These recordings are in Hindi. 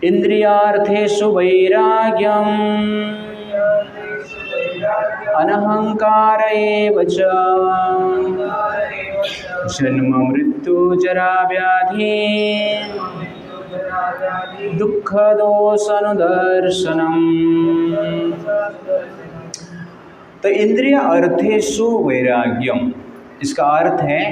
इंद्रियार्थेषु वैराग्यम् अनहंकार एव च जन्म मृत्यु जरा व्याधि दुख दोष अनुदर्शनम्। तो इंद्रिय अर्थेषु वैराग्यम, इसका अर्थ है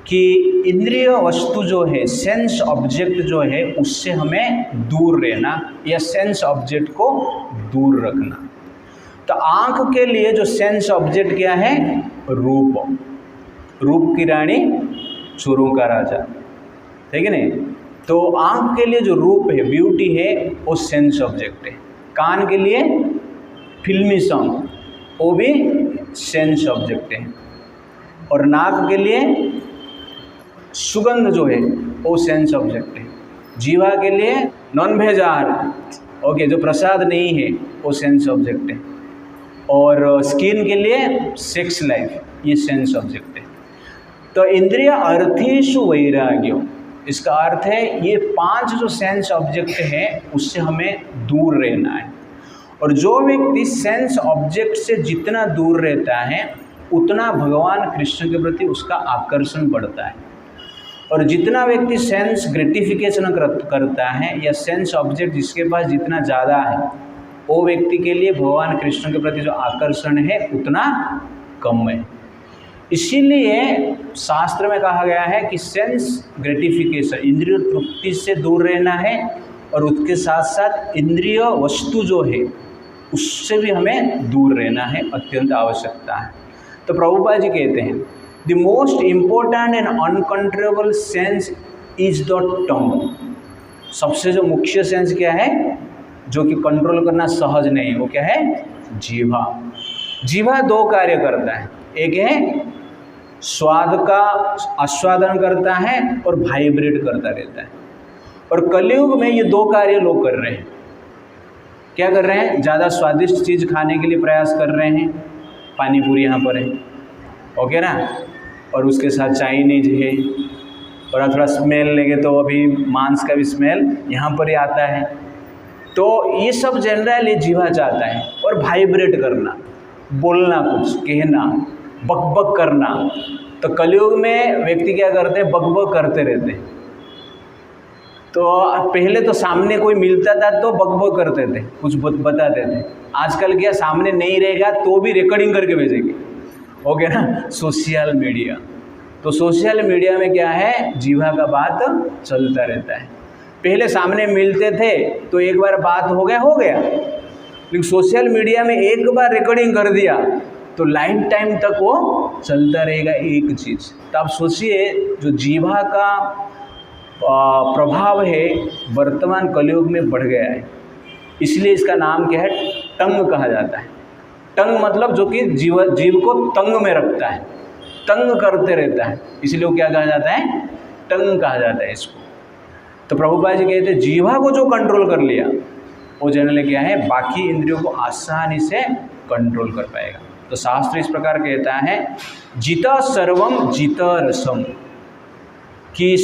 कि इंद्रिय वस्तु जो है, सेंस ऑब्जेक्ट जो है, उससे हमें दूर रहना या सेंस ऑब्जेक्ट को दूर रखना। तो आंख के लिए जो सेंस ऑब्जेक्ट क्या है? रूप। रूप की रानी चोरों का राजा, ठीक है नहीं? तो आंख के लिए जो रूप है, ब्यूटी है, वो सेंस ऑब्जेक्ट है। कान के लिए फिल्मी सॉन्ग, वो भी सेंस ऑब्जेक्ट है। और नाक के लिए सुगंध जो है, वो सेंस ऑब्जेक्ट है। जीवा के लिए नॉन वेज आहार, ओके, जो प्रसाद नहीं है, वो सेंस ऑब्जेक्ट है। और स्किन के लिए सेक्स लाइफ, ये सेंस ऑब्जेक्ट है। तो इंद्रिय अर्थेषु वैराग्य, इसका अर्थ है ये 5 जो सेंस ऑब्जेक्ट है, उससे हमें दूर रहना है। और जो व्यक्ति सेंस ऑब्जेक्ट से जितना दूर रहता है, उतना भगवान कृष्ण के प्रति उसका आकर्षण बढ़ता है। और जितना व्यक्ति सेंस ग्रेटिफिकेशन करता है या सेंस ऑब्जेक्ट जिसके पास जितना ज़्यादा है, वो व्यक्ति के लिए भगवान कृष्ण के प्रति जो आकर्षण है उतना कम है। इसीलिए शास्त्र में कहा गया है कि सेंस ग्रेटिफिकेशन, इंद्रिय तृप्ति से दूर रहना है, और उसके साथ साथ इंद्रिय वस्तु जो है उससे भी हमें दूर रहना है, अत्यंत आवश्यकता है। तो प्रभुपाद जी कहते हैं, the most important and uncontrollable sense is the tongue. सबसे जो मुख्य सेंस क्या है, जो कि कंट्रोल करना सहज नहीं, वो क्या है? जीवा। जीवा 2 कार्य करता है, एक है स्वाद का आस्वादन करता है और वाइब्रेट करता रहता है। और कलयुग में ये 2 कार्य लोग कर रहे हैं। क्या कर रहे हैं? ज़्यादा स्वादिष्ट चीज़ खाने के लिए प्रयास कर रहे हैं, पानी पूरी यहाँ पर है, ओके ना, और उसके साथ चाइनीज है, और थोड़ा स्मेल लेंगे तो अभी मांस का भी स्मेल यहाँ पर ही आता है। तो ये सब जनरली जीवा चाहता है। और वाइब्रेट करना, बोलना, कुछ कहना, बकबक करना। तो कलयुग में व्यक्ति क्या करते हैं? बकबक करते रहते हैं। तो पहले तो सामने कोई मिलता था तो बकबक करते थे, कुछ बताते थे। आजकल क्या, सामने नहीं रहेगा तो भी रिकॉर्डिंग करके भेजेंगे, ओके ना, सोशल मीडिया। तो सोशल मीडिया में क्या है? जीवा का बात चलता रहता है। पहले सामने मिलते थे तो एक बार बात हो गया, लेकिन सोशल मीडिया में एक बार रिकॉर्डिंग कर दिया तो लाइफ टाइम तक वो चलता रहेगा एक चीज़। तो आप सोचिए, जो जीवा का प्रभाव है वर्तमान कलयुग में बढ़ गया है। इसलिए इसका नाम क्या है? टंग कहा जाता है। टंग मतलब जो कि जीव को तंग में रखता है, तंग करते रहता है, इसलिए वो क्या कहा जाता है? टंग कहा जाता है इसको। तो प्रभुपाद जी कहते हैं, जीवा को जो कंट्रोल कर लिया, वो जनरली क्या है? बाकी इंद्रियों को आसानी से कंट्रोल कर पाएगा। तो शास्त्र इस प्रकार कहता है, जिता सर्वम जित रसम, कि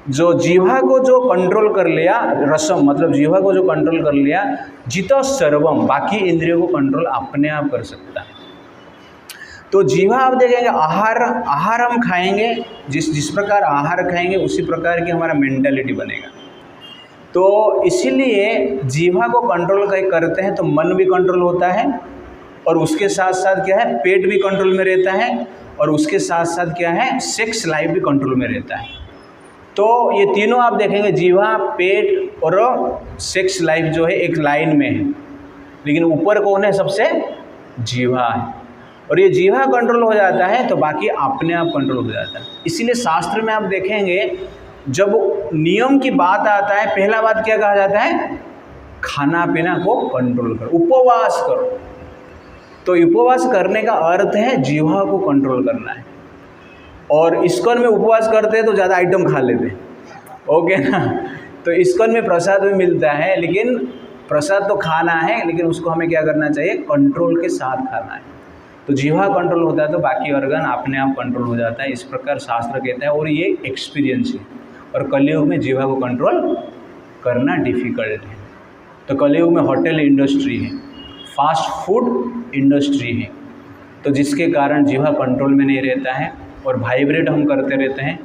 जो जीवा को जो कंट्रोल कर लिया, रसम मतलब जीवा को जो कंट्रोल कर लिया, जिता सर्वम, बाकी इंद्रियों को कंट्रोल अपने आप कर सकता है। तो जीवा आप देखेंगे, आहार हम खाएंगे, जिस प्रकार आहार खाएंगे उसी प्रकार की हमारा मेंटालिटी बनेगा। तो इसीलिए जीवा को कंट्रोल करते हैं तो मन भी कंट्रोल होता है, और उसके साथ साथ क्या है? पेट भी कंट्रोल में रहता है, और उसके साथ साथ क्या है? सेक्स लाइफ भी कंट्रोल में रहता है। तो ये तीनों आप देखेंगे, जीवा, पेट और सेक्स लाइफ जो है एक लाइन में है, लेकिन ऊपर कौन है? सबसे जीवा है। और ये जीवा कंट्रोल हो जाता है तो बाकी अपने आप कंट्रोल हो जाता है। इसीलिए शास्त्र में आप देखेंगे, जब नियम की बात आता है, पहला बात क्या कहा जाता है? खाना पीना को कंट्रोल करो, उपवास करो। तो उपवास करने का अर्थ है जीवा को कंट्रोल करना है। और इस्कॉन में उपवास करते हैं तो ज़्यादा आइटम खा लेते हैं, ओके ना। तो इस्कॉन में प्रसाद भी मिलता है, लेकिन प्रसाद तो खाना है, लेकिन उसको हमें क्या करना चाहिए? कंट्रोल के साथ खाना है। तो जीवा कंट्रोल होता है तो बाकी ऑर्गन अपने आप कंट्रोल हो जाता है, इस प्रकार शास्त्र कहता है। और ये एक्सपीरियंस है, और कलयुग में जीवा को कंट्रोल करना डिफ़िकल्ट है। तो कलयुग में होटल इंडस्ट्री है, फास्ट फूड इंडस्ट्री है, तो जिसके कारण जीवा कंट्रोल में नहीं रहता है और वाइब्रेट हम करते रहते हैं।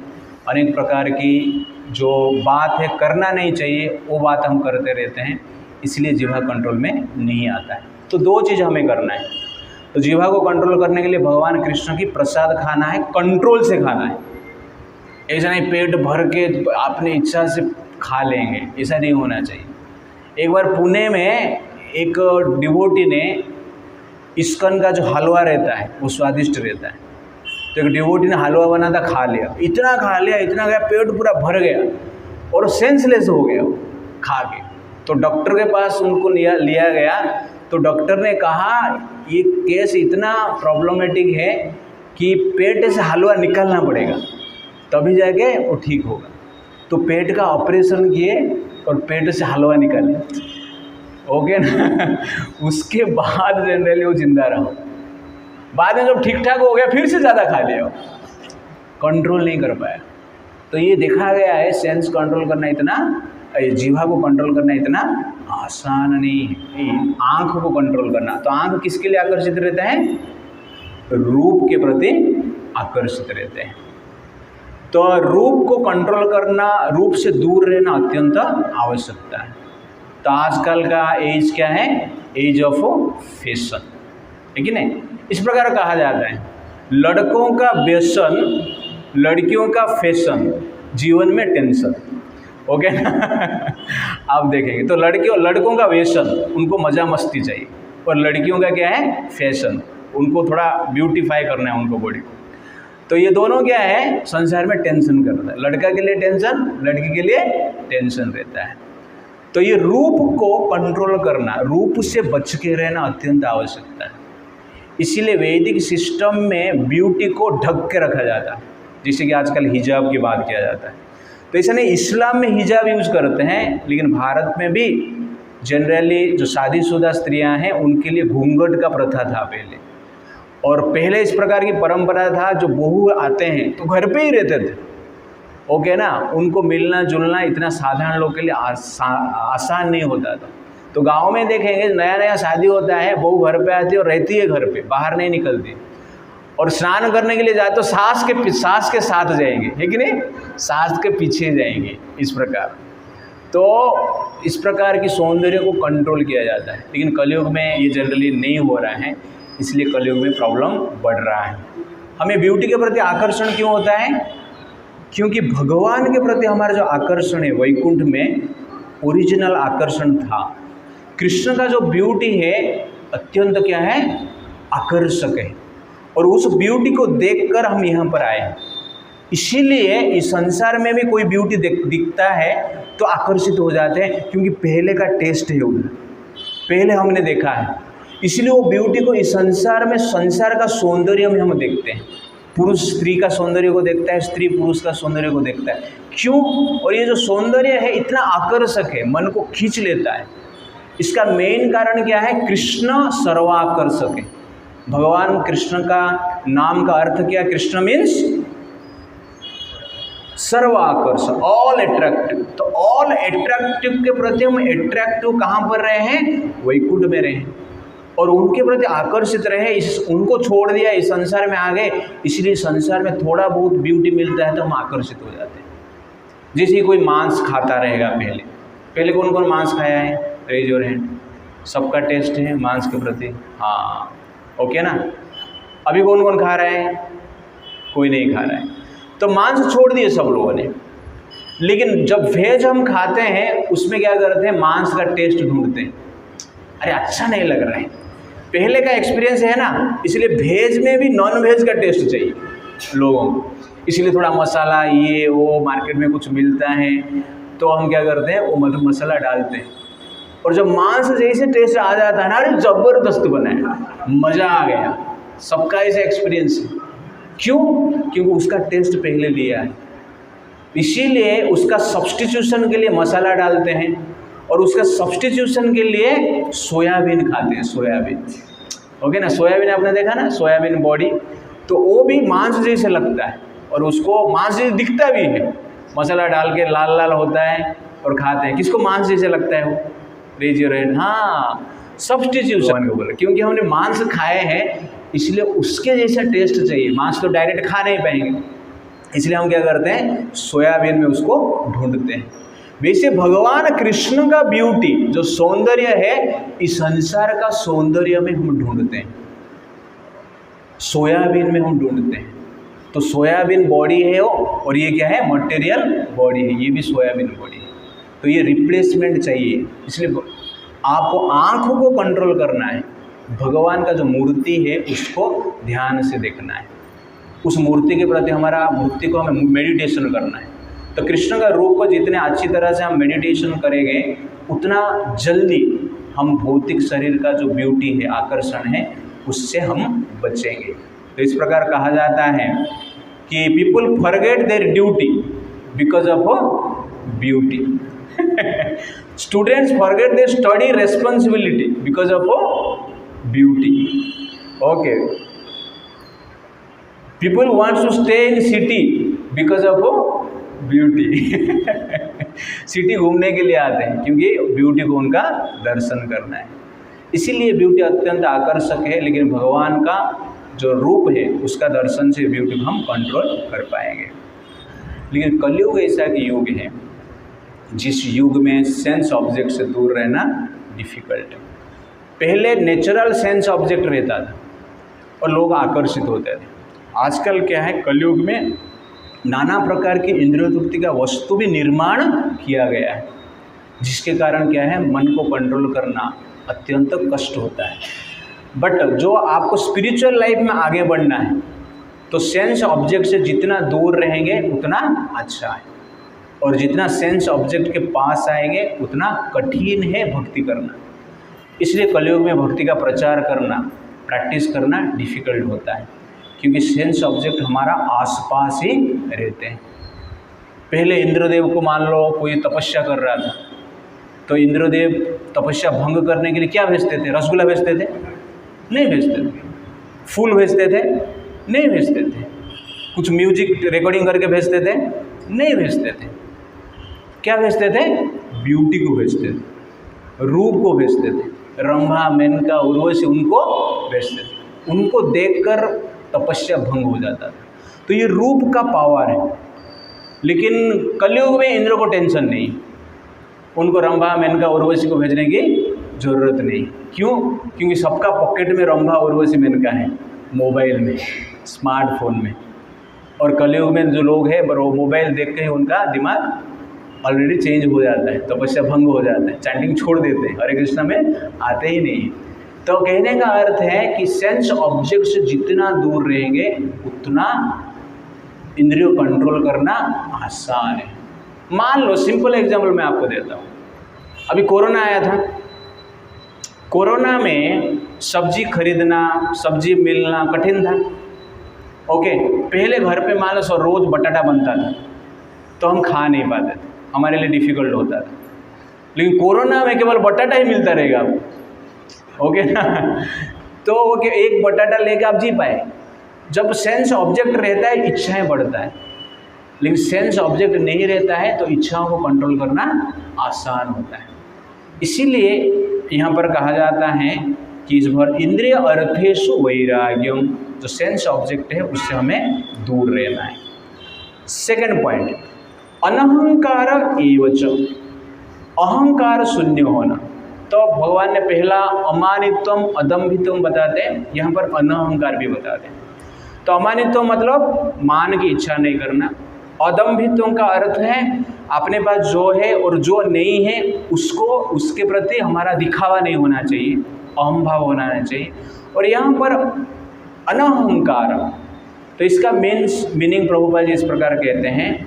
अनेक प्रकार की जो बात है करना नहीं चाहिए वो बात हम करते रहते हैं, इसलिए जीवा कंट्रोल में नहीं आता है। तो दो चीज़ हमें करना है। तो जीवा को कंट्रोल करने के लिए भगवान कृष्ण की प्रसाद खाना है, कंट्रोल से खाना है। ऐसा नहीं पेट भर के अपनी इच्छा से खा लेंगे, ऐसा नहीं होना चाहिए। एक बार पुणे में एक डिवोटी ने इस्कॉन का जो हलवा रहता है वो स्वादिष्ट रहता है, तो एक डिवोटी ने हलवा बना था, खा लिया, इतना खा लिया, इतना गया, पेट पूरा भर गया और सेंसलेस हो गया वो खा के। तो डॉक्टर के पास उनको लिया गया, तो डॉक्टर ने कहा ये केस इतना प्रॉब्लमेटिक है कि पेट से हलवा निकालना पड़ेगा तभी जाके वो ठीक होगा। तो पेट का ऑपरेशन किए और पेट से हलवा निकाले, ओके ना। उसके बाद जनरली वो जिंदा रहा। बाद में जब ठीक ठाक हो गया फिर से ज़्यादा खा लिया, कंट्रोल नहीं कर पाया। तो ये देखा गया है सेंस कंट्रोल करना इतना, जीवा को कंट्रोल करना इतना आसान नहीं है। आँख को कंट्रोल करना, तो आँख किसके लिए आकर्षित रहता है? रूप के प्रति आकर्षित रहते हैं। तो रूप को कंट्रोल करना, रूप से दूर रहना अत्यंत आवश्यकता है। तो आजकल का एज क्या है? एज ऑफ फैशन, है कि नहीं? इस प्रकार कहा जाता है लड़कों का व्यसन, लड़कियों का फैशन, जीवन में टेंशन, ओके ना। आप देखेंगे तो लड़कों का व्यसन, उनको मज़ा मस्ती चाहिए, और लड़कियों का क्या है? फैशन, उनको थोड़ा ब्यूटीफाई करना है उनको बॉडी को। तो ये दोनों क्या है? संसार में टेंशन करता है। लड़का के लिए टेंशन, लड़की के लिए टेंशन रहता है। तो ये रूप को कंट्रोल करना, रूप से बच के रहना अत्यंत आवश्यकता है। इसीलिए वैदिक सिस्टम में ब्यूटी को ढक के रखा जाता है, जैसे कि आजकल हिजाब की बात किया जाता है। तो ऐसा नहीं, इस्लाम में हिजाब यूज करते हैं, लेकिन भारत में भी जनरली जो शादीशुदा स्त्रियां हैं उनके लिए घूंघट का प्रथा था पहले। और पहले इस प्रकार की परंपरा था, जो बहू आते हैं तो घर पे ही रहते थे, ओके ना। उनको मिलना जुलना इतना साधारण लोग के लिए आसान नहीं होता था। तो गांव में देखेंगे नया नया शादी होता है, बहू घर पे आती है और रहती है घर पे, बाहर नहीं निकलती। और स्नान करने के लिए जाए तो सास के साथ जाएंगे, है कि नहीं? सास के पीछे जाएंगे, इस प्रकार। तो इस प्रकार की सौंदर्य को कंट्रोल किया जाता है, लेकिन कलयुग में ये जनरली नहीं हो रहा है, इसलिए कलयुग में प्रॉब्लम बढ़ रहा है। हमें ब्यूटी के प्रति आकर्षण क्यों होता है? क्योंकि भगवान के प्रति हमारा जो आकर्षण है वैकुंठ में ओरिजिनल आकर्षण था। कृष्ण का जो ब्यूटी है अत्यंत क्या है? आकर्षक है, और उस ब्यूटी को देखकर हम यहाँ पर आए। इसीलिए इस संसार में भी कोई ब्यूटी दिखता है तो आकर्षित हो जाते हैं, क्योंकि पहले का टेस्ट है उधर, पहले हमने देखा है। इसलिए वो ब्यूटी को इस संसार में, संसार का सौंदर्य में हम देखते हैं। पुरुष स्त्री का सौंदर्य को देखता है, स्त्री पुरुष का सौंदर्य को देखता है। क्यों? और ये जो सौंदर्य है इतना आकर्षक है, मन को खींच लेता है। इसका मेन कारण क्या है? कृष्ण सर्वाकर्षक है। भगवान कृष्ण का नाम का अर्थ क्या? कृष्ण मीन्स सर्वाकर्षक, ऑल अट्रैक्टिव। तो ऑल अट्रैक्टिव के प्रति हम अट्रैक्टिव कहाँ पर रहे हैं? वैकुंठ में रहे, और उनके प्रति आकर्षित रहे। उनको छोड़ दिया, इस संसार में आ गए, इसलिए संसार में थोड़ा बहुत ब्यूटी मिलता है तो हम आकर्षित हो जाते हैं। जैसे कोई मांस खाता रहेगा, पहले कौन कौन मांस खाया है? Raise your hand. सबका टेस्ट है मांस के प्रति, हाँ, ओके ना। अभी कौन कौन खा रहा है? कोई नहीं खा रहा है। तो मांस छोड़ दिए सब लोगों ने, लेकिन जब वेज हम खाते हैं उसमें क्या करते हैं? मांस का टेस्ट ढूंढते हैं। अरे अच्छा नहीं लग रहा है, पहले का एक्सपीरियंस है ना, इसलिए वेज में भी नॉन वेज का टेस्ट चाहिए लोगों को। इसलिए थोड़ा मसाला ये वो मार्केट में कुछ मिलता है तो हम क्या करते हैं? वो मसाला डालते हैं, और जब मांस जैसे टेस्ट आ जाता है ना, अरे ज़बरदस्त बना है, मज़ा आ गया। सबका ऐसा एक्सपीरियंस है। क्यों? क्योंकि उसका टेस्ट पहले लिया है, इसीलिए उसका सब्स्टिट्यूशन के लिए मसाला डालते हैं, और उसका सब्स्टिट्यूशन के लिए सोयाबीन खाते हैं। सोयाबीन, ओके ना। सोयाबीन आपने देखा ना, सोयाबीन बॉडी, तो वो भी मांस जैसे लगता है, और उसको मांस जैसे दिखता भी है। मसाला डाल के लाल लाल होता है, और खाते हैं, किसको मांस जैसे लगता है वो? Raise your hand. हाँ, सब्स्टिट्यूशन को बोला, क्योंकि हमने मांस खाए हैं इसलिए उसके जैसा टेस्ट चाहिए। मांस तो डायरेक्ट खा नहीं पाएंगे, इसलिए हम क्या करते हैं, सोयाबीन में उसको ढूंढते हैं। वैसे भगवान कृष्ण का ब्यूटी जो सौंदर्य है, इस संसार का सौंदर्य में हम ढूंढते हैं, सोयाबीन में हम ढूंढते हैं। तो सोयाबीन बॉडी है वो, और ये क्या है, मटेरियल बॉडी है, ये भी सोयाबीन बॉडी है। तो ये रिप्लेसमेंट चाहिए, इसलिए आपको आँखों को कंट्रोल करना है। भगवान का जो मूर्ति है उसको ध्यान से देखना है, उस मूर्ति के प्रति हमारा मूर्ति को हमें मेडिटेशन करना है। तो कृष्ण का रूप को जितने अच्छी तरह से हम मेडिटेशन करेंगे, उतना जल्दी हम भौतिक शरीर का जो ब्यूटी है, आकर्षण है, उससे हम बचेंगे। तो इस प्रकार कहा जाता है कि people forget their duty because of beauty. Students forget their study responsibility because of beauty. Okay, people wants to stay in city because of beauty. City घूमने के लिए आते हैं क्योंकि ब्यूटी को उनका दर्शन करना है, इसीलिए ब्यूटी अत्यंत आकर्षक है। लेकिन भगवान का जो रूप है उसका दर्शन से ब्यूटी को हम कंट्रोल कर पाएंगे। लेकिन कलयुग ऐसा कि युग है जिस युग में सेंस ऑब्जेक्ट से दूर रहना डिफिकल्ट है। पहले नेचुरल सेंस ऑब्जेक्ट रहता था और लोग आकर्षित होते थे। आजकल क्या है, कलयुग में नाना प्रकार की इंद्रिय तृप्ति का वस्तु भी निर्माण किया गया है, जिसके कारण क्या है, मन को कंट्रोल करना अत्यंत कष्ट होता है। बट जो आपको स्पिरिचुअल लाइफ में आगे बढ़ना है तो सेंस ऑब्जेक्ट से जितना दूर रहेंगे उतना अच्छा है, और जितना सेंस ऑब्जेक्ट के पास आएंगे उतना कठिन है भक्ति करना। इसलिए कलयुग में भक्ति का प्रचार करना, प्रैक्टिस करना डिफिकल्ट होता है, क्योंकि सेंस ऑब्जेक्ट हमारा आसपास ही रहते हैं। पहले इंद्रदेव को मान लो कोई तपस्या कर रहा था, तो इंद्रदेव तपस्या भंग करने के लिए क्या भेजते थे? रसगुल्ला भेजते थे? नहीं भेजते थे। फूल भेजते थे? नहीं भेजते थे। कुछ म्यूजिक रिकॉर्डिंग करके भेजते थे? नहीं भेजते थे। क्या भेजते थे? ब्यूटी को भेजते थे, रूप को भेजते थे। रंभा, मेनका, उर्वशी, उनको भेजते थे। उनको देखकर तपस्या भंग हो जाता था। तो ये रूप का पावर है। लेकिन कलयुग में इंद्र को टेंशन नहीं, उनको रंभा, मेनका, उर्वशी को भेजने की ज़रूरत नहीं। क्यों? क्योंकि सबका पॉकेट में रंभा, उर्वशी, मेनका है, मोबाइल में, स्मार्टफोन में। और कलयुग में जो लोग हैं वो मोबाइल देख के ही उनका दिमाग ऑलरेडी चेंज हो जाता है, तपस्या भंग हो जाता है, चैंटिंग छोड़ देते हैं, हरे कृष्णा में आते ही नहीं। तो कहने का अर्थ है कि सेंस ऑब्जेक्ट से जितना दूर रहेंगे उतना इंद्रियों कंट्रोल करना आसान है। मान लो, सिंपल एग्जाम्पल मैं आपको देता हूँ। अभी कोरोना आया था, कोरोना में सब्जी खरीदना, सब्जी मिलना कठिन था। ओके, पहले घर पे मान लो रोज़ बटाटा बनता था तो हम खा नहीं पाते थे, हमारे लिए डिफ़िकल्ट होता था। लेकिन कोरोना में केवल बटाटा ही मिलता रहेगा आपको, ओके ना। तो ओके, एक बटाटा लेके आप जी पाए। जब सेंस ऑब्जेक्ट रहता है इच्छाएं बढ़ता है, लेकिन सेंस ऑब्जेक्ट नहीं रहता है तो इच्छाओं को कंट्रोल करना आसान होता है। इसीलिए यहाँ पर कहा जाता है कि इस भर इंद्रिय अर्थेषु वैराग्यम, जो सेंस ऑब्जेक्ट है उससे हमें दूर रहना है। सेकंड पॉइंट, अनहंकार एवच, अहंकार शून्य होना। तो भगवान ने पहला अमानित्वम, अदम्भित्वम बताते हैं, यहाँ पर अनहंकार भी बताते हैं। तो अमानित्व मतलब मान की इच्छा नहीं करना। अदम्भित्व का अर्थ है अपने पास जो है और जो नहीं है उसको, उसके प्रति हमारा दिखावा नहीं होना चाहिए, अहम भाव होना चाहिए। और यहाँ पर अनहंकार, तो इसका मीनिंग प्रभुपाद जी इस प्रकार कहते हैं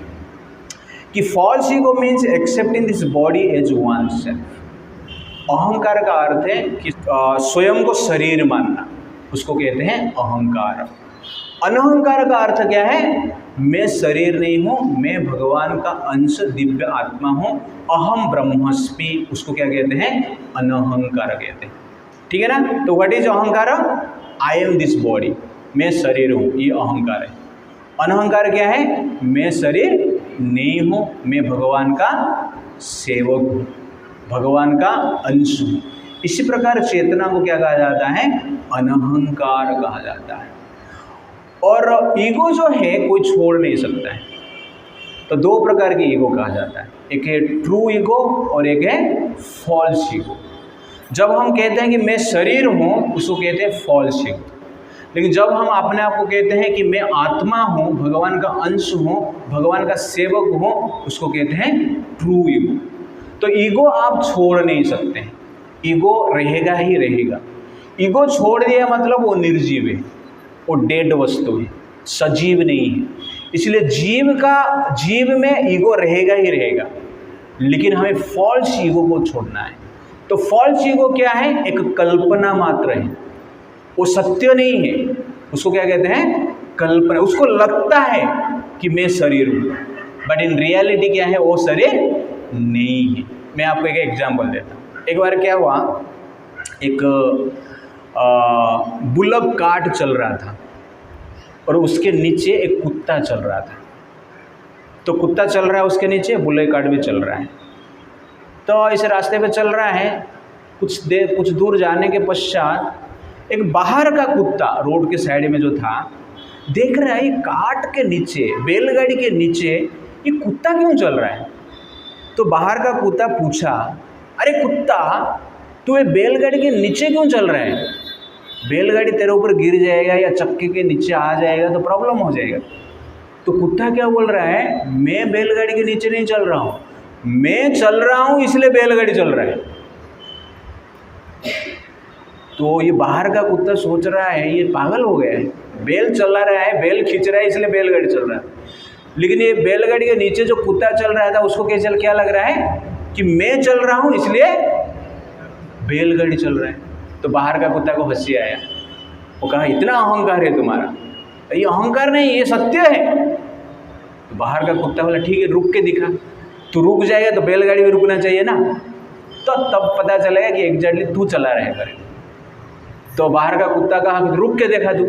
कि false ego means accepting this body as one self. अहंकार का अर्थ है कि स्वयं को शरीर मानना, उसको कहते हैं अहंकार। अनहंकार का अर्थ क्या है? मैं शरीर नहीं हूँ, मैं भगवान का अंश दिव्य आत्मा हूँ, अहम ब्रह्मस्मि, उसको क्या कहते हैं? अनहंकार कहते हैं। ठीक है ना। तो व्हाट इज अहंकार? आई एम दिस बॉडी, मैं शरीर हूँ, ये अहंकार है। अनहंकार क्या है? मैं शरीर नहीं हूँ, मैं भगवान का सेवक हूँ, भगवान का अंश हूँ। इसी प्रकार चेतना को क्या कहा जाता है? अनहंकार कहा जाता है। और ईगो जो है कोई छोड़ नहीं सकता है। तो दो प्रकार की ईगो कहा जाता है, एक है ट्रू ईगो और एक है फॉल्स ईगो। जब हम कहते हैं कि मैं शरीर हूँ, उसको कहते हैं फॉल्स ईगो। लेकिन जब हम अपने आप को कहते हैं कि मैं आत्मा हूँ, भगवान का अंश हूँ, भगवान का सेवक हूँ, उसको कहते हैं ट्रू ईगो। तो ईगो आप छोड़ नहीं सकते हैं, ईगो रहेगा ही रहेगा। ईगो छोड़ दिया मतलब वो निर्जीव है, वो डेड वस्तु है, सजीव नहीं है। इसलिए जीव में ईगो रहेगा ही रहेगा, लेकिन हमें फॉल्स ईगो को छोड़ना है। तो फॉल्स ईगो क्या है? एक कल्पना मात्र है, वो सत्य नहीं है। उसको क्या कहते हैं? कल्पना। उसको लगता है कि मैं शरीर हूँ, बट इन रियलिटी क्या है? वो शरीर नहीं है। मैं आपको एक एग्जांपल देता हूँ। एक बार क्या हुआ, एक बुलक कार्ट चल रहा था और उसके नीचे एक कुत्ता चल रहा था। तो कुत्ता चल रहा है उसके नीचे, बुलक कार्ट भी चल रहा है। तो इस रास्ते पे चल रहा है, कुछ दूर जाने के पश्चात एक बाहर का कुत्ता रोड के साइड में जो था, देख रहा है ये कार्ट के नीचे, बैलगाड़ी के नीचे ये कुत्ता क्यों चल रहा है। तो बाहर का कुत्ता पूछा, अरे कुत्ता, तू ये बैलगाड़ी के नीचे क्यों चल रहा है? बैलगाड़ी तेरे ऊपर गिर जाएगा या चक्के के नीचे आ जाएगा तो प्रॉब्लम हो जाएगा। तो कुत्ता क्या बोल रहा है? मैं बैलगाड़ी के नीचे नहीं चल रहा हूँ, मैं चल रहा हूँ इसलिए बैलगाड़ी चल रहा है। तो ये बाहर का कुत्ता सोच रहा है ये पागल हो गया है, बैल चला रहा है, बैल खींच रहा है इसलिए बैलगाड़ी चल रहा है। लेकिन ये बैलगाड़ी के नीचे जो कुत्ता चल रहा था उसको क्या लग रहा है कि मैं चल रहा हूँ इसलिए बैलगाड़ी चल रहा है। तो बाहर का कुत्ता को हंसी आया, वो कहा इतना अहंकार है तुम्हारा? ये अहंकार नहीं, ये सत्य है। तो बाहर का कुत्ता बोला ठीक है, रुक के दिखा। तू रुक जाएगा तो बैलगाड़ी भी रुकना चाहिए ना। तो तब पता चलेगा कि एग्जैक्टली तू चला रहे करे। तो बाहर का कुत्ता कहा रुक के देखा तू।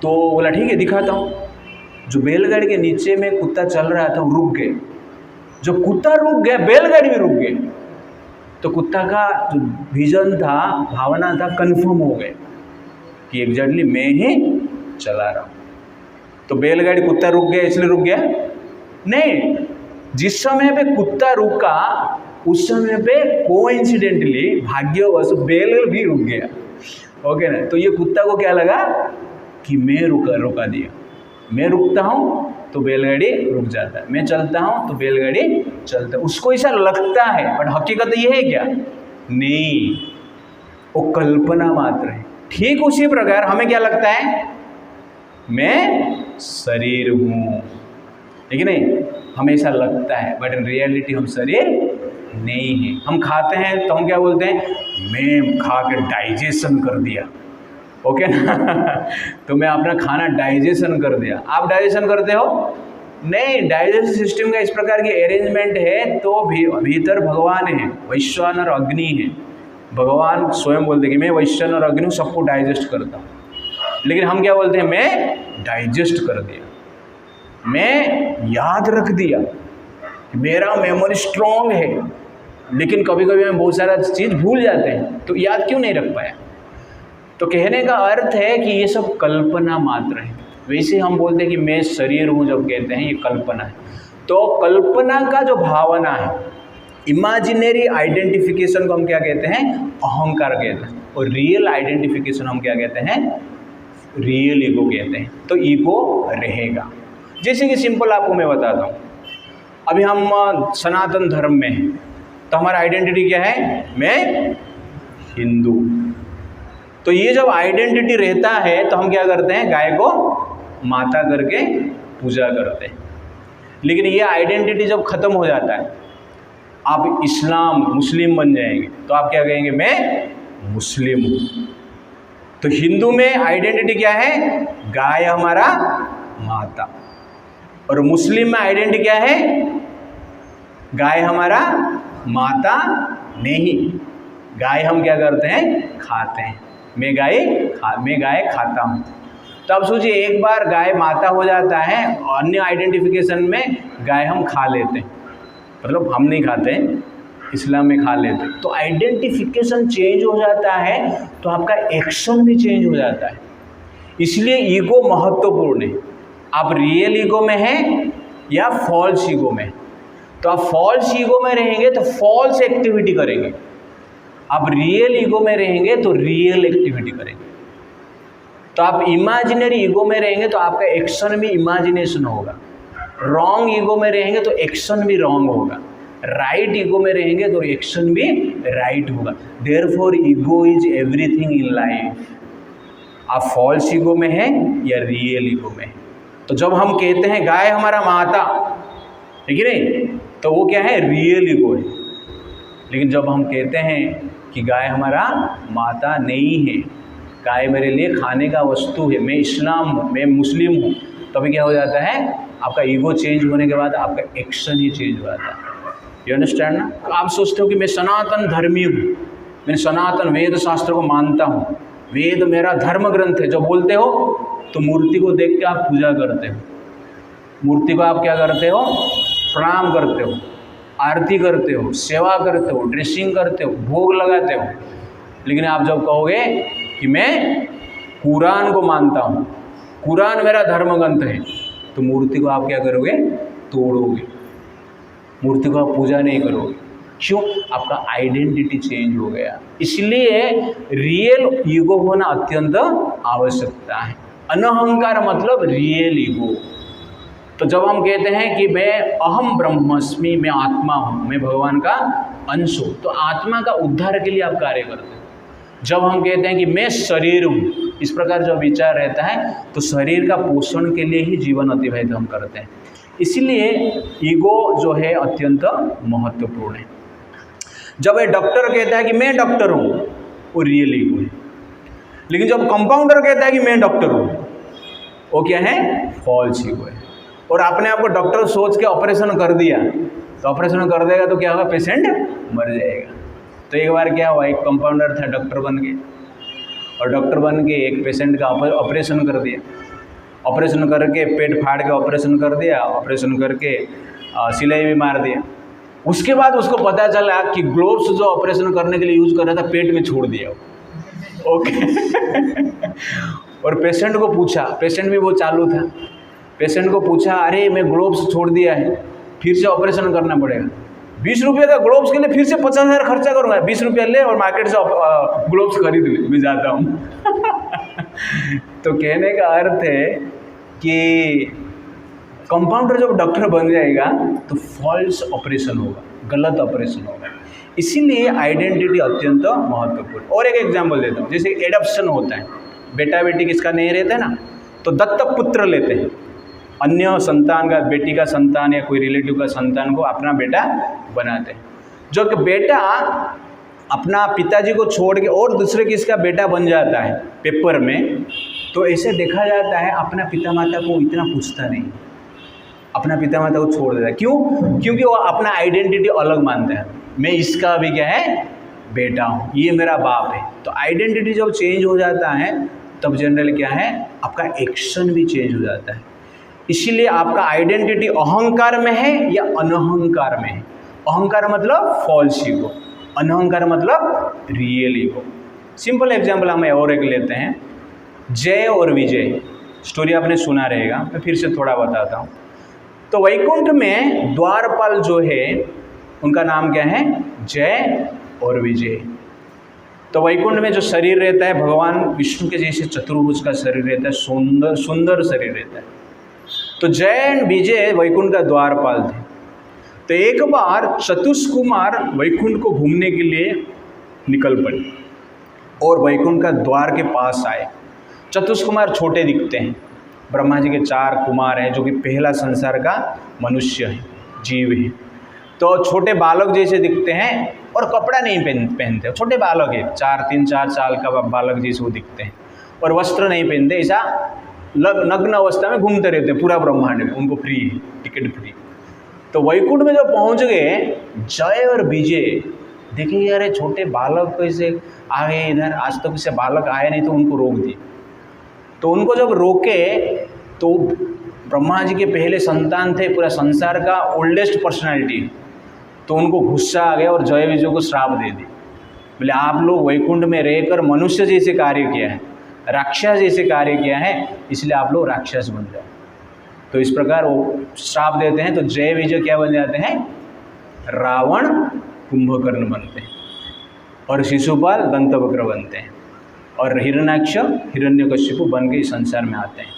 तो बोला ठीक है दिखाता हूँ। जो बैलगाड़ी के नीचे में कुत्ता चल रहा था वो रुक गए। जो कुत्ता रुक गया, बैलगाड़ी भी रुक गई। तो कुत्ता का जो विजन था, भावना था, कंफर्म हो गए कि एग्जैक्टली मैं ही चला रहा हूँ। तो बैलगाड़ी कुत्ता रुक गया इसलिए रुक गया? नहीं, जिस समय पे कुत्ता रुका उस समय पे कोइंसिडेंटली भाग्यवश बैल भी रुक गया। ओके ना? तो ये कुत्ता को क्या लगा कि मैं रुका दिया। मैं रुकता हूँ तो बैलगाड़ी रुक जाता है, मैं चलता हूँ तो बैलगाड़ी चलता है। उसको ऐसा लगता है, बट हकीकत ये है क्या? नहीं, वो कल्पना मात्र है। ठीक उसी प्रकार हमें क्या लगता है? मैं शरीर हूँ, ठीक नहीं? हमें ऐसा लगता है, बट इन रियलिटी हम शरीर नहीं है। हम खाते हैं तो हम क्या बोलते हैं? मैं खा के डाइजेशन कर दिया। ओके ना? तो मैं अपना खाना डाइजेशन कर दिया। आप डाइजेशन करते हो? नहीं, डाइजेशन सिस्टम का इस प्रकार की अरेंजमेंट है। तो भीतर भगवान है, वैश्वानर अग्नि है। भगवान स्वयं बोलते हैं कि मैं वैश्वानर अग्नि सबको डाइजेस्ट करता हूँ। लेकिन हम क्या बोलते हैं? मैं डाइजेस्ट कर दिया, मैं याद रख दिया, मेरा मेमोरी स्ट्रॉन्ग है। लेकिन कभी कभी हम बहुत सारा चीज़ भूल जाते हैं, तो याद क्यों नहीं रख पाया? तो कहने का अर्थ है कि ये सब कल्पना मात्र है। वैसे हम बोलते हैं कि मैं शरीर हूँ, जब कहते हैं ये कल्पना है। तो कल्पना का जो भावना है, इमेजिनरी आइडेंटिफिकेशन को हम क्या कहते हैं? अहंकार कहते हैं। और रियल आइडेंटिफिकेशन हम क्या कहते हैं? रियल ईगो कहते हैं। तो ईगो रहेगा। जैसे कि सिंपल आपको मैं बताता हूँ, अभी हम सनातन धर्म में हैं तो हमारा आइडेंटिटी क्या है? मैं हिंदू। तो ये जब आइडेंटिटी रहता है तो हम क्या करते हैं? गाय को माता करके पूजा करते हैं। लेकिन ये आइडेंटिटी जब खत्म हो जाता है, आप मुस्लिम बन जाएंगे तो आप क्या कहेंगे? मैं मुस्लिम हूँ। तो हिंदू में आइडेंटिटी क्या है? गाय हमारा माता। और मुस्लिम में आइडेंटिटी क्या है? गाय हमारा माता नहीं, गाय हम क्या करते हैं? खाते हैं। मैं गाय खाता हूँ। तो अब सोचिए, एक बार गाय माता हो जाता है, अन्य आइडेंटिफिकेशन में गाय हम खा लेते हैं। मतलब हम नहीं खाते, इस्लाम में खा लेते। तो आइडेंटिफिकेशन चेंज हो जाता है तो आपका एक्शन भी चेंज हो जाता है। इसलिए ईगो महत्वपूर्ण है। आप रियल ईगो में हैं या फॉल्स ईगो में। तो आप फॉल्स ईगो में रहेंगे तो फॉल्स एक्टिविटी करेंगे, आप रियल ईगो में रहेंगे तो रियल एक्टिविटी करेंगे। तो आप इमेजिनरी ईगो में रहेंगे तो आपका एक्शन भी इमेजिनेशन होगा, रॉन्ग ईगो में रहेंगे तो एक्शन भी रॉन्ग होगा, राइट ईगो में रहेंगे तो एक्शन भी राइट होगा। Therefore ego is everything in life. आप फॉल्स ईगो में हैं या रियल ईगो में हैं। तो जब हम कहते हैं गाय हमारा माता, ठीक है नहीं, तो वो क्या है, रियल ईगो है। लेकिन जब हम कहते हैं कि गाय हमारा माता नहीं है, गाय मेरे लिए खाने का वस्तु है, मैं इस्लाम हूँ, मैं मुस्लिम हूँ, तभी क्या हो जाता है, आपका ईगो चेंज होने के बाद आपका एक्शन ही चेंज हो जाता है। यू अंडरस्टैंड ना। आप सोचते हो कि मैं सनातन धर्मी हूँ, मैं सनातन वेद शास्त्र को मानता हूँ, वेद मेरा धर्म ग्रंथ है, जो बोलते हो तो मूर्ति को देख के आप पूजा करते हो, मूर्ति को आप क्या करते हो, प्रणाम करते हो, आरती करते हो, सेवा करते हो, ड्रेसिंग करते हो, भोग लगाते हो। लेकिन आप जब कहोगे कि मैं कुरान को मानता हूँ, कुरान मेरा धर्म ग्रंथ है, तो मूर्ति को आप क्या करोगे, तोड़ोगे, मूर्ति को आप पूजा नहीं करोगे। क्यों? आपका आइडेंटिटी चेंज हो गया। इसलिए रियल ईगो होना अत्यंत आवश्यकता है। अनहंकार मतलब रियल ईगो। तो जब हम कहते हैं कि मैं अहम ब्रह्मस्मि, मैं आत्मा हूँ, मैं भगवान का अंश हूँ, तो आत्मा का उद्धार के लिए आप कार्य करते हैं। जब हम कहते हैं कि मैं शरीर हूँ, इस प्रकार जो विचार रहता है, तो शरीर का पोषण के लिए ही जीवन अतिबाहित हम करते हैं। इसलिए ईगो जो है अत्यंत महत्वपूर्ण है। जब एक डॉक्टर कहता है कि मैं डॉक्टर हूँ, वो रियल ईगो है। लेकिन जब कंपाउंडर कहता है कि मैं डॉक्टर हूँ, वो क्या है, फॉल्स ईगो है। और आपने आपको डॉक्टर सोच के ऑपरेशन कर दिया, तो ऑपरेशन कर देगा तो क्या होगा, पेशेंट मर जाएगा। तो एक बार क्या हुआ, एक कंपाउंडर था, डॉक्टर बन गया, और डॉक्टर बन के एक पेशेंट का ऑपरेशन कर दिया। ऑपरेशन करके पेट फाड़ के ऑपरेशन कर दिया, ऑपरेशन करके सिलाई भी मार दिया। उसके बाद उसको पता चला कि ग्लोव्स जो ऑपरेशन करने के लिए यूज़ कर रहा था, पेट में छोड़ दिया। ओके। और पेशेंट को पूछा, पेशेंट भी वो चालू था, पेशेंट को पूछा, अरे मैं ग्लोव्स छोड़ दिया है, फिर से ऑपरेशन करना पड़ेगा। 20 रुपये का ग्लोव्स के लिए फिर से 50,000 खर्चा करूँगा, 20 रुपया ले और मार्केट से ग्लोव्स खरीद ले, मैं जाता हूँ। तो कहने का अर्थ है कि कंपाउंडर जब डॉक्टर बन जाएगा तो फॉल्स ऑपरेशन होगा, गलत ऑपरेशन होगा। इसीलिए आइडेंटिटी अत्यंत महत्वपूर्ण। और एक एग्जांपल देता हूँ, जैसे एडॉप्शन होता है, बेटा बेटी किसका नहीं रहता है ना, तो दत्तक पुत्र लेते हैं, अन्य संतान का, बेटी का संतान या कोई रिलेटिव का संतान को अपना बेटा बनाते हैं। जो कि बेटा अपना पिताजी को छोड़ के और दूसरे किसका बेटा बन जाता है पेपर में, तो ऐसे देखा जाता है अपना पिता माता को इतना पूछता नहीं, अपना पिता माता को छोड़ देता है। क्यों? क्योंकि वो अपना आइडेंटिटी अलग मानता है, मैं इसका भी क्या है, बेटा हूँ, ये मेरा बाप है। तो आइडेंटिटी जब चेंज हो जाता है तब जनरली क्या है, आपका एक्शन भी चेंज हो जाता है। इसीलिए आपका आइडेंटिटी अहंकार में है या अनहंकार में है। अहंकार मतलब फॉल्स ईगो, अनहंकार मतलब रियल ईगो। सिंपल एग्जाम्पल हम और एक लेते हैं, जय और विजय। स्टोरी आपने सुना रहेगा, मैं फिर से थोड़ा बताता हूँ। तो वैकुंठ में द्वारपाल जो है उनका नाम क्या है, जय और विजय। तो वैकुंठ में जो शरीर रहता है भगवान विष्णु के जैसे चतुर्भुज का शरीर रहता है, सुंदर सुंदर शरीर रहता है। तो जय एंड विजय वैकुंठ का द्वारपाल थे। तो एक बार चतुष्कुमार वैकुंठ को घूमने के लिए निकल पड़े और वैकुंठ का द्वार के पास आए। चतुष्कुमार छोटे दिखते हैं, ब्रह्मा जी के 4 कुमार हैं जो कि पहला संसार का मनुष्य है, जीव है। तो छोटे बालक जैसे दिखते हैं और कपड़ा नहीं पहनते, छोटे बालक है, 3-4 साल का बालक जैसे वो दिखते हैं, और वस्त्र नहीं पहनते, ऐसा नग्न अवस्था में घूमते रहते पूरा ब्रह्मांड में, उनको फ्री है, टिकट फ्री। तो वैकुंठ में जब पहुंच गए जय और विजय, देखिए यार छोटे बालक कैसे आ गए इधर, आज तक किसी बालक आए नहीं, तो उनको रोक दिए। तो उनको जब रोके तो ब्रह्मा जी के पहले संतान थे, पूरा संसार का ओल्डेस्ट पर्सनालिटी, तो उनको गुस्सा आ गया और जय विजय को श्राप दे दी। बोले आप लोग वैकुंठ में रहकर मनुष्य जैसे कार्य किया है, राक्षस जैसे कार्य किया है, इसलिए आप लोग राक्षस बन जाओ। तो इस प्रकार वो श्राप देते हैं, तो जय विजय क्या बन जाते हैं? रावण कुंभकर्ण बनते हैं, और शिशुपाल दंतवक्र बनते हैं, और हिरण्याक्ष हिरण्यकशिपु बन के इस संसार में आते हैं।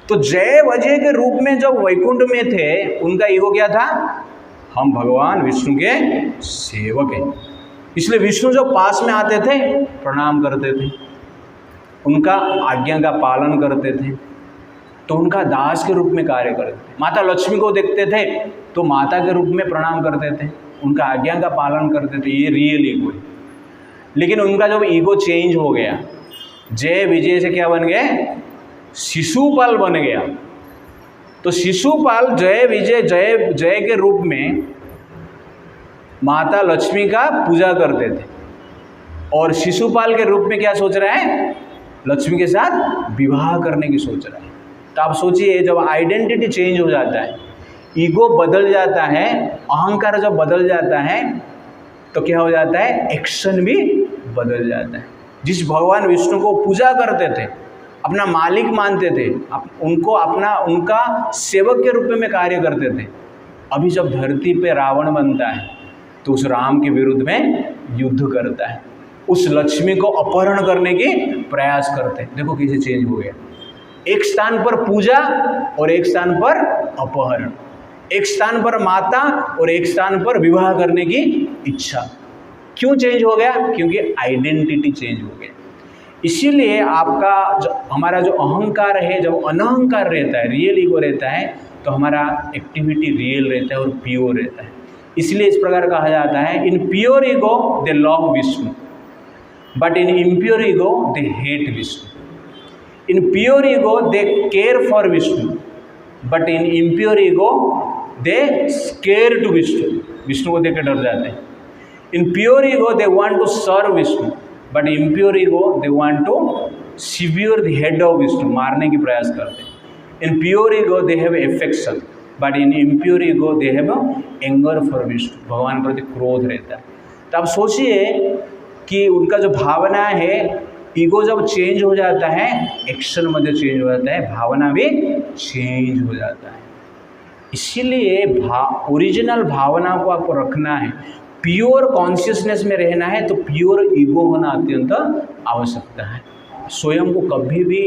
तो जय विजय के रूप में जब वैकुंठ में थे, उनका ईगो क्या था? हम भगवान विष्णु के सेवक हैं। इसलिए विष्णु जब पास में आते थे प्रणाम करते थे, उनका आज्ञा का पालन करते थे, तो उनका दास के रूप में कार्य करते थे। माता लक्ष्मी को देखते थे तो माता के रूप में प्रणाम करते थे, उनका आज्ञा का पालन करते थे। ये रियल ईगो है। लेकिन उनका जब ईगो चेंज हो गया, जय विजय से क्या बन गए? शिशुपाल बन गया। तो शिशुपाल जय विजय जय जय के रूप में माता लक्ष्मी का पूजा करते थे, और शिशुपाल के रूप में क्या सोच रहा है? लक्ष्मी के साथ विवाह करने की सोच रहा है। तो आप सोचिए, जब आइडेंटिटी चेंज हो जाता है, ईगो बदल जाता है, अहंकार जब बदल जाता है, तो क्या हो जाता है? एक्शन भी बदल जाता है। जिस भगवान विष्णु को पूजा करते थे, अपना मालिक मानते थे, उनको उनका सेवक के रूप में कार्य करते थे, अभी जब धरती पे रावण बनता है तो उस राम के विरुद्ध में युद्ध करता है, उस लक्ष्मी को अपहरण करने की प्रयास करते हैं। देखो कैसे चेंज हो गया। एक स्थान पर पूजा और एक स्थान पर अपहरण, एक स्थान पर माता और एक स्थान पर विवाह करने की इच्छा। क्यों चेंज हो गया? क्योंकि आइडेंटिटी चेंज हो गया। इसीलिए हमारा जो अहंकार है, जब अनहंकार रहता है, रियल ईगो रहता है, तो हमारा एक्टिविटी रियल रहता है और प्योर रहता है। इसलिए इस प्रकार कहा जाता है, in pure ego they love Vishnu, but in impure ego they hate Vishnu. In pure ego they care for Vishnu, but in impure ego they scare to Vishnu. Vishnu को देख कर डर जाते हैं। In pure ego they want to serve Vishnu, but impure ego they want to severe the head of Vishnu, मारने की प्रयास करते हैं। In pure ego they have affection, but in impure ego they have anger for Vishnu, भगवान प्रति क्रोध रहता है। तो आप सोचिए कि उनका जो भावना है, ईगो जब चेंज हो जाता है, एक्शन मध्ये चेंज हो जाता है, भावना भी चेंज हो जाता है। इसीलिए ओरिजिनल भावना को आपको रखना है, प्योर कॉन्शियसनेस में रहना है, तो प्योर ईगो होना अत्यंत आवश्यकता है। स्वयं को कभी भी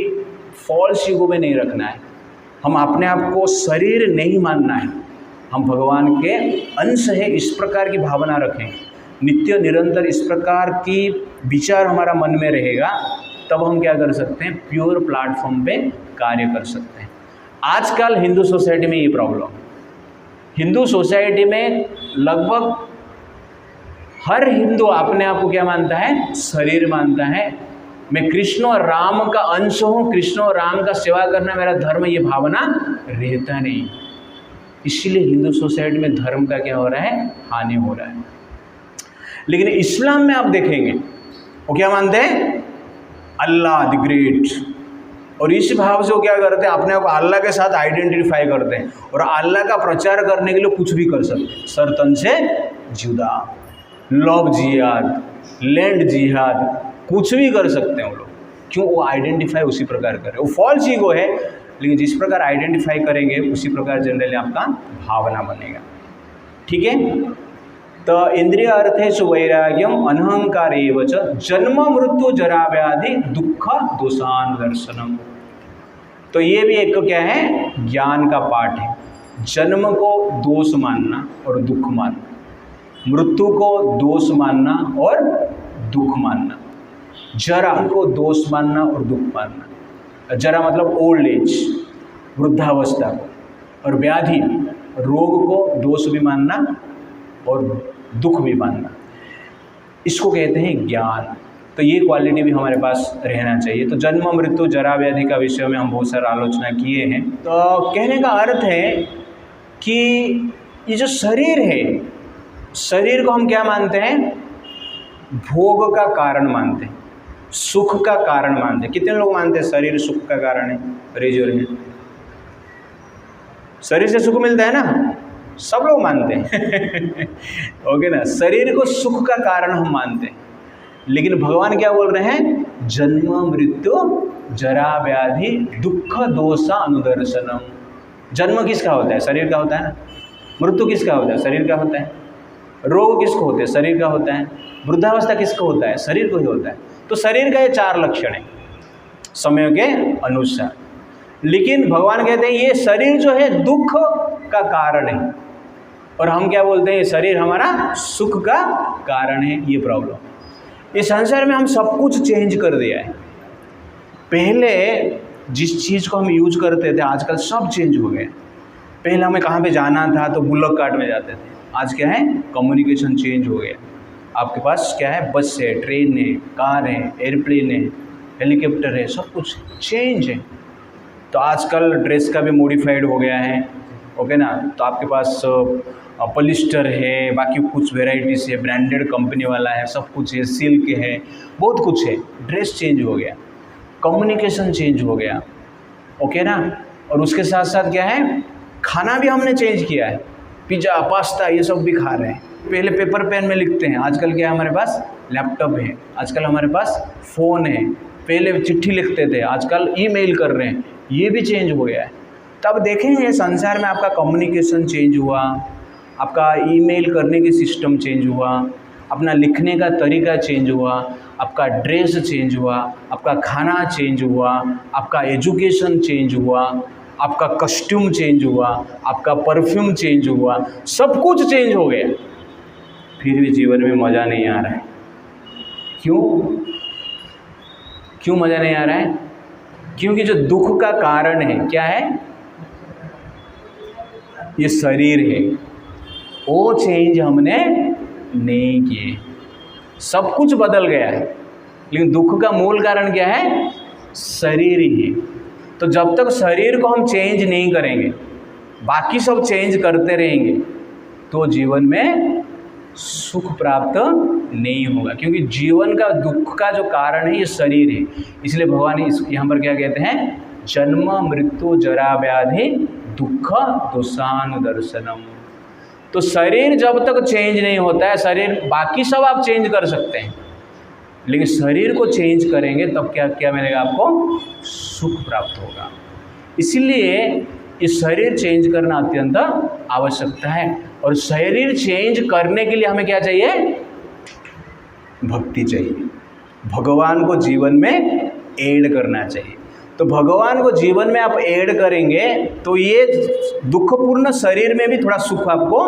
फॉल्स ईगो में नहीं रखना है। हम अपने आप को शरीर नहीं मानना है, हम भगवान के अंश है, इस प्रकार की भावना रखें। नित्य निरंतर इस प्रकार की विचार हमारा मन में रहेगा, तब हम क्या कर सकते हैं? प्योर प्लेटफॉर्म पे कार्य कर सकते हैं। आजकल हिंदू सोसाइटी में ये प्रॉब्लम, हिंदू सोसाइटी में लगभग हर हिंदू अपने आप को क्या मानता है? शरीर मानता है। मैं कृष्ण और राम का अंश हूँ, कृष्ण और राम का सेवा करना मेरा धर्म, ये भावना रहता नहीं। इसीलिए हिंदू सोसाइटी में धर्म का क्या हो रहा है? हानि हो रहा है। लेकिन इस्लाम में आप देखेंगे वो क्या मानते हैं? अल्लाह द ग्रेट, और इस भाव से वो क्या करते हैं? अपने आप को अल्लाह के साथ आइडेंटिफाई करते हैं, और अल्लाह का प्रचार करने के लिए कुछ भी कर सकते हैं। सर तन से जुदा, लव जिहाद, लैंड जिहाद, कुछ भी कर सकते हैं वो लोग। क्यों? वो आइडेंटिफाई उसी प्रकार कर रहे हैं। वो फॉल्स ईगो है, लेकिन जिस प्रकार आइडेंटिफाई करेंगे उसी प्रकार जनरली आपका भावना बनेगा। ठीक है। तो इंद्रिय अर्थेषु वैराग्यम अनहंकार एवच जन्म मृत्यु जरा व्याधि दुख दोषानुदर्शनम। तो ये भी एक क्या है? ज्ञान का पाठ है। जन्म को दोष मानना और दुख मानना, मृत्यु को दोष मानना और दुख मानना, जरा को दोष मानना और दुख मानना। जरा मतलब ओल्ड एज, वृद्धावस्था को, और व्याधि रोग को दोष भी मानना और दुख भी मानना, इसको कहते हैं ज्ञान। तो ये क्वालिटी भी हमारे पास रहना चाहिए। तो जन्म मृत्यु जरा व्याधि का विषय में हम बहुत सारा आलोचना किए हैं। तो कहने का अर्थ है कि ये जो शरीर है, शरीर को हम क्या मानते हैं? भोग का कारण मानते हैं, सुख का कारण मानते हैं। कितने लोग मानते हैं शरीर सुख का कारण है? Raise your hand. शरीर से सुख मिलता है ना, सब लोग मानते हैं ओके ना, शरीर को सुख का कारण हम मानते हैं, लेकिन भगवान क्या बोल रहे हैं, जन्म मृत्यु जरा व्याधि दुख दोषा अनुदर्शनम। जन्म किसका होता है, शरीर का होता है ना, मृत्यु किसका होता है, शरीर का होता है, रोग किसको होते हैं, शरीर का होता है, वृद्धावस्था किसको होता है, शरीर को ही होता है। तो शरीर का ये 4 लक्षण है समय के अनुसार। लेकिन भगवान कहते हैं ये शरीर जो है दुख का कारण है, और हम क्या बोलते हैं, ये शरीर हमारा सुख का कारण है। ये प्रॉब्लम, इस संसार में हम सब कुछ चेंज कर दिया है। पहले जिस चीज़ को हम यूज करते थे आजकल सब चेंज हो गए। पहले हमें कहाँ पे जाना था तो बुल्लक कार्ट में जाते थे, आज क्या है, कम्युनिकेशन चेंज हो गया। आपके पास क्या है, बस है, ट्रेन है, कार है, एयरप्लेन है, हेलीकॉप्टर है, सब कुछ चेंज है। तो आजकल ड्रेस का भी मॉडिफाइड हो गया है, ओके ना। तो आपके पास पॉलिस्टर है, बाकी कुछ वेराइटीज़ है, ब्रांडेड कंपनी वाला है, सब कुछ है, सिल्क है, बहुत कुछ है। ड्रेस चेंज हो गया, कम्युनिकेशन चेंज हो गया, ओके ना। और उसके साथ साथ क्या है, खाना भी हमने चेंज किया है, पिज़्ज़ा पास्ता ये सब भी खा रहे हैं। पहले पेपर पेन में लिखते हैं, आजकल क्या है, हमारे पास लैपटॉप है, आजकल हमारे पास फ़ोन है। पहले चिट्ठी लिखते थे, आजकल ईमेल कर रहे हैं, ये भी चेंज हो गया है। तो अब देखेंगे संसार में आपका कम्युनिकेशन चेंज हुआ, आपका ईमेल करने की सिस्टम चेंज हुआ, अपना लिखने का तरीका चेंज हुआ, आपका ड्रेस चेंज हुआ, आपका खाना चेंज हुआ, आपका एजुकेशन चेंज हुआ, आपका कस्ट्यूम चेंज हुआ, आपका परफ्यूम चेंज हुआ, सब कुछ चेंज हो गया। फिर भी जीवन में मज़ा नहीं आ रहा है। क्यों मज़ा नहीं आ रहा है? क्योंकि जो दुख का कारण है क्या है, ये शरीर है, वो चेंज हमने नहीं किए। सब कुछ बदल गया है, लेकिन दुख का मूल कारण क्या है, शरीर ही है। तो जब तक शरीर को हम चेंज नहीं करेंगे, बाकी सब चेंज करते रहेंगे, तो जीवन में सुख प्राप्त नहीं होगा। क्योंकि जीवन का दुख का जो कारण है ये शरीर है। इसलिए भगवान यहाँ पर क्या कहते हैं, जन्म मृत्यु जरा व्याधि दुख दोषानुदर्शनम। तो शरीर जब तक चेंज नहीं होता है, शरीर बाकी सब आप चेंज कर सकते हैं, लेकिन शरीर को चेंज करेंगे तब क्या मिलेगा आपको, सुख प्राप्त होगा। इसलिए इस शरीर चेंज करना अत्यंत आवश्यकता है। और शरीर चेंज करने के लिए हमें क्या चाहिए, भक्ति चाहिए, भगवान को जीवन में ऐड करना चाहिए। तो भगवान को जीवन में आप ऐड करेंगे तो ये दुखपूर्ण शरीर में भी थोड़ा सुख आपको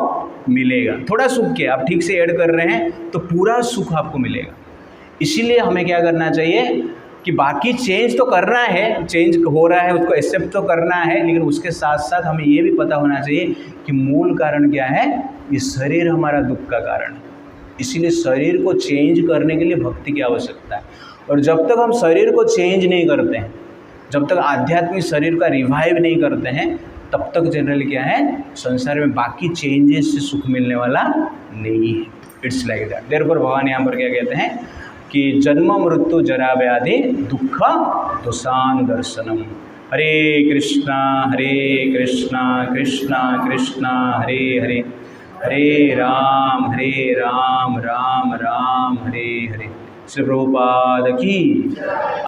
मिलेगा। थोड़ा सुख के आप ठीक से ऐड कर रहे हैं तो पूरा सुख आपको मिलेगा। इसीलिए हमें क्या करना चाहिए कि बाकी चेंज तो करना है, चेंज हो रहा है उसको एक्सेप्ट तो करना है, लेकिन उसके साथ साथ हमें ये भी पता होना चाहिए कि मूल कारण क्या है, ये शरीर हमारा दुख का कारण है। इसीलिए शरीर को चेंज करने के लिए भक्ति की आवश्यकता है। और जब तक हम शरीर को चेंज नहीं करते हैं, जब तक आध्यात्मिक शरीर का रिवाइव नहीं करते हैं, तब तक जनरली क्या है, संसार में बाकी चेंजेस से सुख मिलने वाला नहीं है। It's like that. देयरफॉर भगवान यहाँ पर क्या कहते हैं कि जन्म मृत्यु जरा व्याधि दुख दोषानुदर्शनम। हरे कृष्णा कृष्णा कृष्णा हरे हरे, हरे राम राम राम हरे हरे। श्री प्रभुपाद की